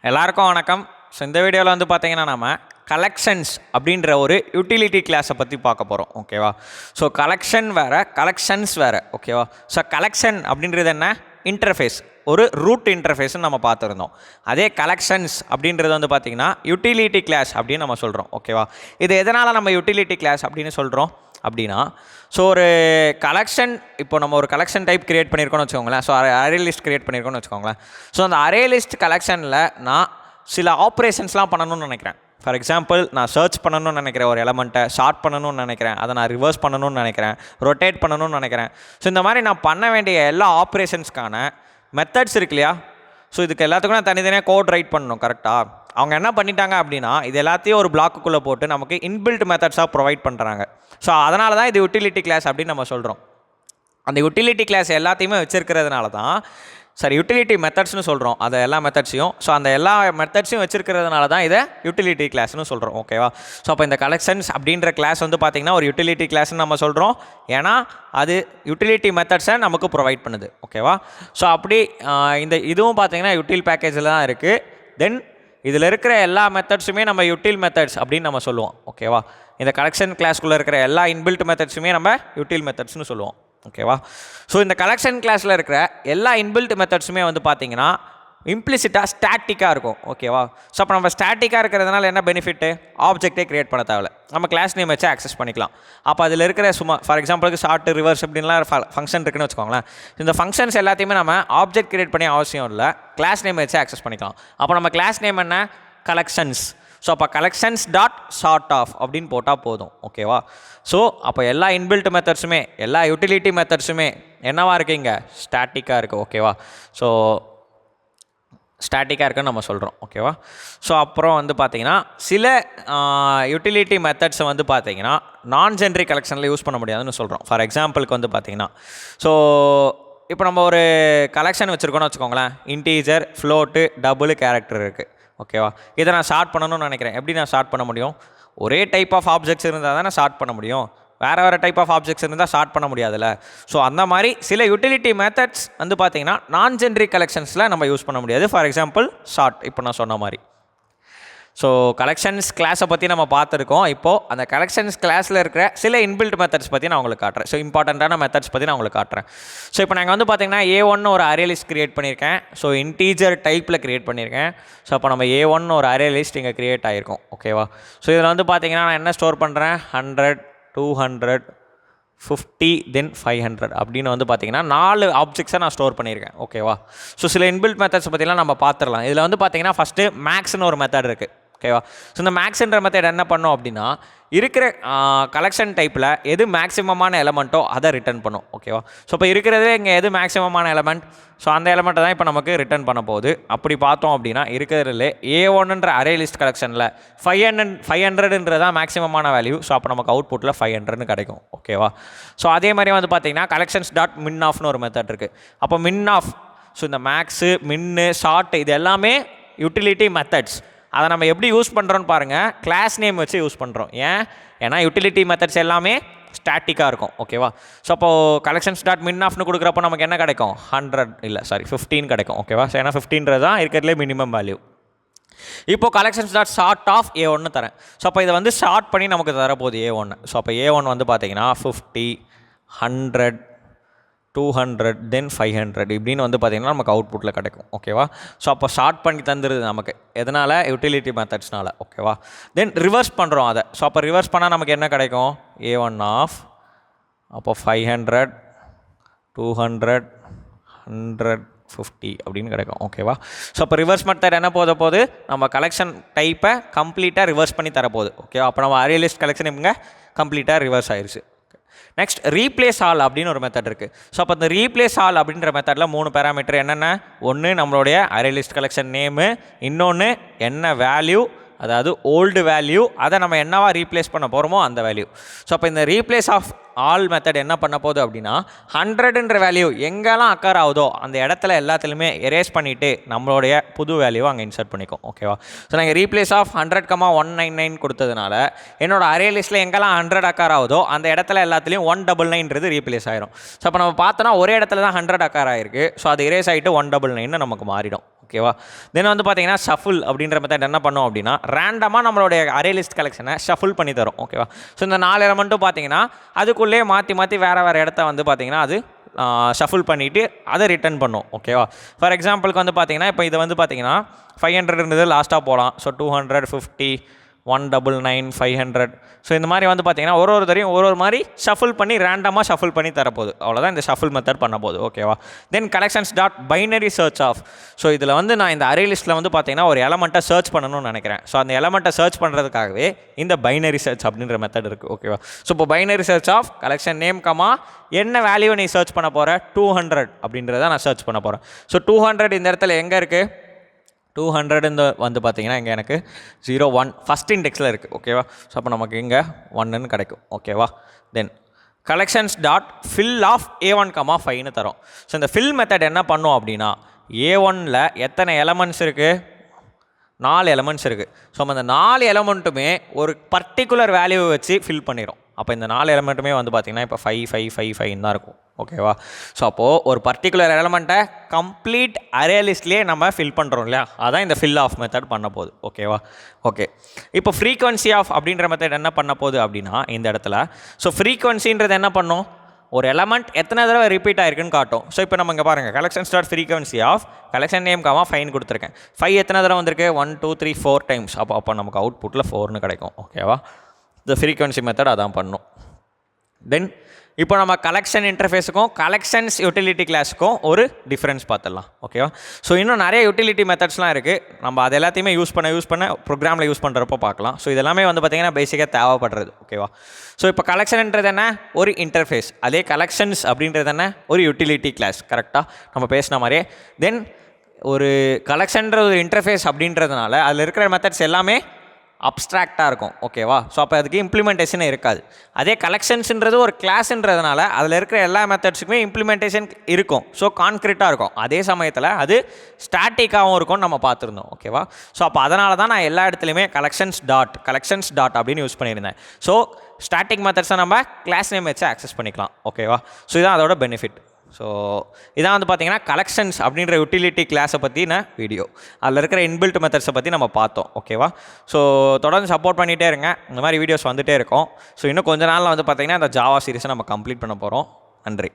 எல்லாருக்கும் வணக்கம். ஸோ இந்த வீடியோவில் வந்து பார்த்தீங்கன்னா நம்ம கலெக்ஷன்ஸ் அப்படின்ற ஒரு யூட்டிலிட்டி கிளாஸை பற்றி பார்க்க போகிறோம். ஓகேவா? ஸோ கலெக்ஷன் வேறு, கலெக்ஷன்ஸ் வேறு. ஓகேவா? ஸோ கலெக்ஷன் அப்படின்றது என்ன? இன்டர்ஃபேஸ், ஒரு ரூட் இன்டர்ஃபேஸ்ன்னு நம்ம பார்த்துருந்தோம். அதே கலெக்ஷன்ஸ் அப்படின்றது வந்து பார்த்திங்கன்னா யூட்டிலிட்டி கிளாஸ் அப்படின்னு நம்ம சொல்கிறோம். ஓகேவா? இது எதனால் நம்ம யூட்டிலிட்டி கிளாஸ் அப்படின்னு சொல்கிறோம் அப்படின்னா, ஸோ ஒரு கலெக்ஷன், இப்போ நம்ம ஒரு கலெக்ஷன் டைப் க்ரியேட் பண்ணியிருக்கோன்னு வச்சுக்கோங்களேன். ஸோ அரே லிஸ்ட் க்ரியேட் பண்ணியிருக்கோன்னு வச்சுக்கோங்களேன். ஸோ அந்த அரே லிஸ்ட் கலெக்ஷனில் நான் சில ஆப்ரேஷன்ஸ்லாம் பண்ணணும்னு நினைக்கிறேன். ஃபார் எக்ஸாம்பிள், நான் சர்ச் பண்ணணும்னு நினைக்கிறேன், ஒரு எலமெண்ட்டை ஷார்ட் பண்ணணும்னு நினைக்கிறேன், அதை நான் ரிவர்ஸ் பண்ணணும்னு நினைக்கிறேன், ரொட்டேட் பண்ணணும்னு நினைக்கிறேன். ஸோ இந்த மாதிரி நான் பண்ண வேண்டிய எல்லா ஆப்ரேஷன்ஸ்க்கான மெத்தட்ஸ் இருக்கு இல்லையா? ஸோ இதுக்கு எல்லாத்துக்கும் நான் தனித்தனியாக கோட் ரைட் பண்ணணும். கரெக்டாக? அவங்க என்ன பண்ணிட்டாங்க அப்படின்னா, இது எல்லாத்தையும் ஒரு பிளாக்குள்ளே போட்டு நமக்கு இன்பில்ட் மெத்தட்ஸாக ப்ரொவைட் பண்ணுறாங்க. ஸோ அதனால தான் இது யூட்டிலிட்டி கிளாஸ் அப்படின்னு நம்ம சொல்கிறோம். அந்த யூட்டிலிட்டி கிளாஸ் எல்லாத்தையுமே வச்சுருக்கிறதுனால தான், சரி, யூட்டிலிட்டி மெத்தட்ஸ்னு சொல்கிறோம் அதை எல்லா மெத்தட்ஸையும். ஸோ அந்த எல்லா மெத்தட்ஸையும் வச்சுருக்கிறதுனால தான் இதை யூட்டிலிட்டி கிளாஸ்னு சொல்கிறோம். ஓகேவா? ஸோ அப்போ இந்த கலெக்ஷன்ஸ் அப்படின்ற கிளாஸ் வந்து பார்த்திங்கன்னா ஒரு யூட்டிலிட்டி கிளாஸ்ன்னு நம்ம சொல்கிறோம். ஏன்னா அது யூட்டிலிட்டி மெத்தட்ஸை நமக்கு ப்ரொவைட் பண்ணுது. ஓகேவா? ஸோ அப்படி இந்த இதுவும் பார்த்திங்கன்னா யூட்டில் பேக்கேஜில் தான் இருக்குது. தென் இதில் இருக்கிற எல்லா மெத்தட்ஸுமே நம்ம யூட்டில் மெத்தட்ஸ் அப்படின்னு நம்ம சொல்லுவோம். ஓகேவா? இந்த கலெக்ஷன் கிளாஸ்க்குள்ளே இருக்கிற எல்லா இன்பில்ட் மெத்தட்ஸுமே நம்ம யூட்டில் மெத்தட்ஸ்னு சொல்லுவோம். ஓகேவா? ஸோ இந்த கலெக்ஷன் கிளாஸில் இருக்கிற எல்லா இன்பில்ட் மெத்தட்ஸுமே வந்து பார்த்திங்கன்னா இம்ப்ளிசிட்டாக ஸ்டாட்டிக்காக இருக்கும். ஓகேவா? ஸோ அப்போ நம்ம ஸ்டாட்டிக்காக இருக்கிறதுனால என்ன பெனிஃபிட்டு? ஆப்ஜெக்டே க்ரியேட் பண்ண தேவை, நம்ம கிளாஸ் நேம் வச்சு ஆக்சஸ் பண்ணிக்கலாம். அப்போ அதில் இருக்கிற சும்மா ஃபார் எக்ஸாம்பிளுக்கு ஷார்ட், ரிவர்ஸ் அப்படின்லாம் ஃபங்க்ஷன் இருக்குன்னு வச்சுக்கோங்களேன். இந்த ஃபங்க்ஷன்ஸ் எல்லாத்தையுமே நம்ம ஆப்ஜெக்ட் க்ரியேட் பண்ணி அவசியம் இல்லை, கிளாஸ் நேம் வச்சு ஆக்சஸ் பண்ணிக்கலாம். அப்போ நம்ம கிளாஸ் நேம் என்ன? கலெக்ஷன்ஸ். ஸோ அப்போ கலெக்ஷன்ஸ் டாட் ஷார்ட் ஆஃப் அப்படின்னு போட்டால் போதும். ஓகேவா? ஸோ அப்போ எல்லா இன்பில்ட் மெத்தட்ஸுமே, எல்லா யூட்டிலிட்டி மெத்தட்ஸுமே என்னவாக இருக்குது? இங்கே ஸ்டாட்டிக்காக இருக்குது. ஓகேவா? ஸோ ஸ்டாட்டிக்காக இருக்குன்னு நம்ம சொல்கிறோம். ஓகேவா? ஸோ அப்புறம் வந்து பார்த்திங்கன்னா சில யூட்டிலிட்டி மெத்தட்ஸை வந்து பார்த்திங்கன்னா நான் ஜென்ரிக் கலெக்ஷனில் யூஸ் பண்ண முடியாதுன்னு சொல்கிறோம். ஃபார் எக்ஸாம்பிளுக்கு வந்து பார்த்திங்கன்னா, ஸோ இப்போ நம்ம ஒரு கலெக்ஷன் வச்சுருக்கோன்னு வச்சுக்கோங்களேன். இன்டீஜர், ஃப்ளோட்டு, டபுள், கேரக்டர் இருக்குது. ஓகேவா? இதை நான் ஷார்ட் பண்ணணும்னு நினைக்கிறேன். எப்படி நான் ஷார்ட் பண்ண முடியும்? ஒரே டைப் ஆஃப் ஆப்ஜெக்ட்ஸ் இருந்தால் தானே ஷார்ட் பண்ண முடியும். வேறு டைப் ஆஃப் ஆப்ஜெக்ட்ஸ் இருந்தால் ஷார்ட் பண்ண முடியாதுல்ல. ஸோ அந்த மாதிரி சில யூட்டிலிட்டி மெத்தட்ஸ் வந்து பார்த்திங்கன்னா நான் ஜென்ரிக் கலெக்ஷன்ஸில் நம்ம யூஸ் பண்ண முடியாது. ஃபார் எக்ஸாம்பிள் ஷார்ட், இப்போ நான் சொன்ன மாதிரி. ஸோ கலெக்ஷன்ஸ் கிளாஸை பற்றி நம்ம பார்த்துருக்கோம். இப்போது அந்த கலெக்ஷன்ஸ் கிளாஸில் இருக்கிற சில இன்பில்ட் மெத்தட்ஸ் பற்றி நான் உங்களுக்கு காட்டுறேன். ஸோ இம்பார்ட்டண்ட்டான மெத்தட்ஸ் பற்றி நான் உங்களுக்கு காட்டுறேன். ஸோ இப்போ நாங்கள் வந்து பார்த்திங்கன்னா A1 ஒரு அரே லிஸ்ட் க்ரியேட் பண்ணியிருக்கேன். ஸோ இன்டீஜர் டைப்பில் க்ரியேட் பண்ணியிருக்கேன். ஸோ அப்போ நம்ம A1 ஒரு அரே லிஸ்ட் இங்கே க்ரியேட் ஆகிருக்கும். ஓகேவா? ஸோ இதில் வந்து பார்த்திங்கன்னா நான் என்ன ஸ்டோர் பண்ணுறேன்? 100, 200, 50, தென் 500 அப்படின்னு வந்து பார்த்திங்கன்னா 4 ஆப்ஜெக்ட்ஸை நான் ஸ்டோர் பண்ணியிருக்கேன். ஓகேவா? ஸோ சில இன்பில்ட் மெத்தட்ஸ் பற்றிலாம் நம்ம பார்த்துடலாம். இதில் வந்து பார்த்திங்கன்னா ஃபஸ்ட்டு மேக்ஸ்னு ஒரு மெத்தட் இருக்குது. ஓகேவா? ஸோ இந்த மேக்ஸ்ன்ற மெத்தட் என்ன பண்ணோம் அப்படின்னா, இருக்கிற கலெக்ஷன் டைப்பில் எது மேக்ஸிமமான எலமெண்ட்டோ அதை ரிட்டர்ன் பண்ணும். ஓகேவா? ஸோ இப்போ இருக்கிறதே இங்கே எது மேக்ஸிமமான எலமெண்ட், ஸோ அந்த எலமெண்ட்டை தான் இப்போ நமக்கு ரிட்டர்ன் பண்ண போகுது. அப்படி பார்த்தோம் அப்படின்னா இருக்கிறதுல A1ன்ற அரே லிஸ்ட் கலெக்ஷனில் 500ன்றது தான் மேக்ஸிமமான வேல்யூ. ஸோ அப்போ நமக்கு அவுட்புட்டில் 500ன்னு கிடைக்கும். ஓகேவா? ஸோ அதே மாதிரி வந்து பார்த்திங்கன்னா கலெக்ஷன்ஸ் டாட் மின் ஆஃப்னு ஒரு மெத்தட் இருக்குது. அப்போ மின் ஆஃப், ஸோ இந்த மேக்ஸு, மின்னு, ஷார்ட் இது எல்லாமே யூட்டிலிட்டி மெத்தட்ஸ். அதை நம்ம எப்படி யூஸ் பண்ணுறோன்னு பாருங்கள். கிளாஸ் நேம் வச்சு யூஸ் பண்ணுறோம். ஏன்னா யூட்டிலிட்டி மெத்தட்ஸ் எல்லாமே ஸ்டாட்டிக்காக இருக்கும். ஓகேவா? ஸோ அப்போது கலெக்ஷன்ஸ் டாட் மின் ஆஃப்னு கொடுக்குறப்போ நமக்கு என்ன கிடைக்கும்? 15 கிடைக்கும். ஓகேவா? ஸோ ஏன்னா 15 தான் இருக்கிறதுலே மினிமம் வேல்யூ. இப்போது collections dot sort of A1 தரேன். ஸோ அப்போ இதை வந்து ஷார்ட் பண்ணி நமக்கு தரப்போகுது A1. ஸோ அப்போ A1 வந்து பார்த்திங்கன்னா 50, 100, 200, தென் 500 இப்படின்னு வந்து பார்த்திங்கன்னா நமக்கு அவுட்புட்டில் கிடைக்கும். ஓகேவா? ஸோ அப்போ ஷார்ட் பண்ணி தந்துடுது நமக்கு. எதனால்? யூட்டிலிட்டி மெத்தட்ஸ்னால். ஓகேவா? தென் ரிவர்ஸ் பண்ணுறோம் அதை. ஸோ அப்போ ரிவர்ஸ் பண்ணால் நமக்கு என்ன கிடைக்கும்? A1 ஆஃப், அப்போ 500, 200, 100, 50 அப்படின்னு கிடைக்கும். ஓகேவா? ஸோ அப்போ ரிவர்ஸ் மெத்தட் என்ன போது நம்ம கலெக்ஷன் டைப்பை கம்ப்ளீட்டாக ரிவர்ஸ் பண்ணி தரப்போகுது. ஓகேவா? அப்போ நம்ம அரே லிஸ்ட் கலெக்ஷன் இவங்க கம்ப்ளீட்டாக ரிவர்ஸ் ஆயிடுச்சு. நெக்ஸ்ட் ரீப்ளேஸ் ஆல் அப்படின்னு ஒரு மெத்தட் இருக்குது. ஸோ அப்போ இந்த ரீப்ளேஸ் ஆல் அப்படின்ற மெத்தடில் 3 பேராமீட்டர் என்னென்ன? ஒன்று நம்மளுடைய அரே லிஸ்ட் கலெக்ஷன் நேமு, இன்னொன்று என்ன வேல்யூ, அதாவது ஓல்டு வேல்யூ அதை நம்ம என்னவா ரீப்ளேஸ் பண்ண போகிறோமோ அந்த வேல்யூ. ஸோ அப்போ இந்த ரீப்ளேஸ் ஆஃப் ஆல் மெத்தட் என்ன பண்ண போகுது அப்படின்னா 100ன்ற வேல்யூ எங்கெல்லாம் அக்கர் ஆகுதோ அந்த இடத்துல எல்லாத்துலேயுமே எரேஸ் பண்ணிவிட்டு நம்மளுடைய புது வேல்யூவை அங்கே இன்சர்ட் பண்ணிக்கும். ஓகேவா? ஸோ நாங்கள் ரீப்ளேஸ் ஆஃப் 100,199 கொடுத்ததுனால என்னோட அரே லிஸ்ட்டில் எங்கெல்லாம் 100 அக்கர் ஆகுதோ அந்த இடத்துல எல்லாத்துலேயும் 199ன்றது ரீப்ளேஸ் ஆயிரும். ஸோ அப்போ நம்ம பார்த்தோன்னா ஒரே இடத்துல தான் 100 அக்கர் ஆகிருக்கு. ஸோ அது எரேஸ் ஆகிட்டு 199 நமக்கு மாறிடும். ஓகேவா? தென் வந்து பார்த்தீங்கன்னா ஷஃபுல் அப்படின்ற மெத்தட் என்ன பண்ணோம் அப்படின்னா ரேண்டமாக நம்மளுடைய அரே லிஸ்ட் கலெக்ஷனை ஷஃபுல் பண்ணி தரும். ஓகேவா? ஸோ இந்த 4 எலமெண்ட்டும் பார்த்தீங்கன்னா அதுக்குள்ளே மாற்றி வேறு இடத்த வந்து பார்த்தீங்கன்னா அது ஷஃபுல் பண்ணிவிட்டு அதை ரிட்டர்ன் பண்ணும். ஓகேவா? ஃபார் எக்ஸாம்பிளுக்கு வந்து பார்த்தீங்கன்னா இப்போ இது வந்து பார்த்தீங்கன்னா 500 இருந்தது லாஸ்ட்டாக போகலாம். ஸோ 250 199 500. ஸோ இந்த மாதிரி வந்து பார்த்தீங்கன்னா ஒரு தரையும் ஒரு மாதிரி ஷஃபுல் பண்ணி ரேண்டமாக ஷஃபுல் பண்ணி தரப்போகுது. அவ்வளோதான் இந்த ஷஃபுல் மெத்தட் பண்ண போகுது. ஓகேவா? Then collections dot binary search of. So இதில் வந்து நான் இந்த அரே லிஸ்ட்டில் வந்து பார்த்தீங்கன்னா ஒரு எலமெண்ட்டை சர்ச் பண்ணணும்னு நினைக்கிறேன். ஸோ அந்த எலமெண்ட்டை சர்ச் பண்ணுறதுக்காகவே இந்த பைனரி சர்ச் அப்படின்ற மெத்தட் இருக்குது. ஓகேவா? ஸோ இப்போ binary search of collection name comma என்ன வேல்யூ நீ சர்ச் பண்ண போகிற 200 அப்படின்றத நான் சர்ச் பண்ண போகிறேன். ஸோ 200 இந்த இடத்துல எங்கே இருக்குது? 200 இந்த வந்து பார்த்தீங்கன்னா இங்கே எனக்கு 01 ஃபஸ்ட் இண்டெக்ஸில் இருக்குது. ஓகேவா? ஸோ அப்போ நமக்கு இங்கே 1ன்னு கிடைக்கும். ஓகேவா? Then collections dot fill of A1,5ன்னு தரோம். ஸோ இந்த ஃபில் மெத்தட் என்ன பண்ணும் அப்படின்னா A1ல் எத்தனை எலமெண்ட்ஸ் இருக்குது? 4 எலமெண்ட்ஸ் இருக்குது. ஸோ நம்ம இந்த 4 எலமெண்ட்டுமே ஒரு பர்டிகுலர் வேல்யூவை வச்சு ஃபில் பண்ணிடும். அப்போ இந்த 4 எலமெண்ட்டுமே வந்து பார்த்திங்கன்னா இப்போ 5 5 5 5 தான் இருக்கும். ஓகேவா? ஸோ அப்போது ஒரு பர்டிகுலர் எலமெண்ட்டை கம்ப்ளீட் அரே லிஸ்ட்லேயே நம்ம ஃபில் பண்ணுறோம் இல்லையா? அதான் இந்த ஃபில் ஆஃப் மெத்தட் பண்ண போகுது. ஓகேவா? ஓகே. இப்போ ஃப்ரீக்வன்சி ஆஃப் அப்படின்ற மெத்தட் என்ன பண்ண போகுது அப்படின்னா இந்த இடத்துல ஸோ ஃப்ரீக்வன்சின்றது என்ன பண்ணும்? ஒரு எலமெண்ட் எத்தனை தடவை ரிப்பீட் ஆயிருக்குன்னு காட்டும். ஸோ இப்போ நம்ம இங்கே பாருங்கள் collection start frequency of collection name comma 5 கொடுத்துருக்கேன். 5 எத்தனை தடவை வந்திருக்கு? 1 2 3 4 டைம்ஸ். அப்போ நமக்கு அவுட்புட்டில் 4ன்னு கிடைக்கும். ஓகேவா? இந்த ஃப்ரீக்வன்சி மெத்தட் அதான் பண்ணும். தென் இப்போ நம்ம கலெக்ஷன் இன்டர்ஃபேஸுக்கும் கலெக்ஷன்ஸ் யூட்டிலிட்டி கிளாஸுக்கும் ஒரு டிஃப்ரென்ஸ் பார்த்துடலாம். ஓகேவா? ஸோ இன்னும் நிறைய யூட்டிலிட்டி மெத்தட்ஸ்லாம் இருக்குது. நம்ம அது எல்லாத்தையுமே யூஸ் பண்ண ப்ரோக்ராமில் யூஸ் பண்ணுறப்போ பார்க்கலாம். ஸோ இதெல்லாமே வந்து பார்த்திங்கன்னா பேசிக்காக தேவைப்படுறது. ஓகேவா? ஸோ இப்போ கலெக்ஷன்ன்றது என்ன? ஒரு இன்டர்ஃபேஸ். அதே கலெக்ஷன்ஸ் அப்படின்றது என்ன? ஒரு யூட்டிலிட்டி கிளாஸ். கரெக்டாக நம்ம பேசின மாதிரியே. தென் ஒரு கலெக்ஷன்ற ஒரு இன்டர்ஃபேஸ் அப்படின்றதுனால அதில் இருக்கிற மெத்தட்ஸ் எல்லாமே அப்ஸ்ட்ராக்டாக இருக்கும். ஓகேவா? ஸோ அப்போ அதுக்கு இம்ப்ளிமெண்டேஷனே இருக்காது. அதே கலெக்ஷன்ஸுன்றது ஒரு கிளாஸ்ன்றதுனால அதில் இருக்கிற எல்லா மெத்தட்ஸுக்குமே இம்ப்ளிமெண்டேஷன் இருக்கும். ஸோ கான்க்ரீட்டாக இருக்கும். அதே சமயத்தில் அது ஸ்டாட்டிக்காகவும் இருக்கும்னு நம்ம பார்த்துருந்தோம். ஓகேவா? ஸோ அப்போ அதனால தான் நான் எல்லா இடத்துலையுமே கலெக்ஷன்ஸ் டாட் அப்படின்னு யூஸ் பண்ணியிருந்தேன். ஸோ ஸ்டாட்டிக் மெத்தட்ஸை நம்ம கிளாஸ் நேம் வச்சு ஆக்சஸ் பண்ணிக்கலாம். ஓகேவா? ஸோ இதுதான் அதோட பெனிஃபிட். ஸோ இதான் வந்து பார்த்திங்கன்னா கலெக்ஷன்ஸ் அப்படின்ற யூட்டிலிட்டி கிளாஸை பற்றின வீடியோ. அதில் இருக்கிற இன்பில்ட் மெத்தட்ஸை பற்றி நம்ம பார்த்தோம். ஓகேவா? ஸோ தொடர்ந்து சப்போர்ட் பண்ணிகிட்டே இருங்க. இந்த மாதிரி வீடியோஸ் வந்துகிட்டே இருக்கும். ஸோ இன்னும் கொஞ்ச நாளில் வந்து பார்த்திங்கன்னா இந்த ஜாவா சீரிஸை நம்ம கம்ப்ளீட் பண்ண போகிறோம். நன்றி.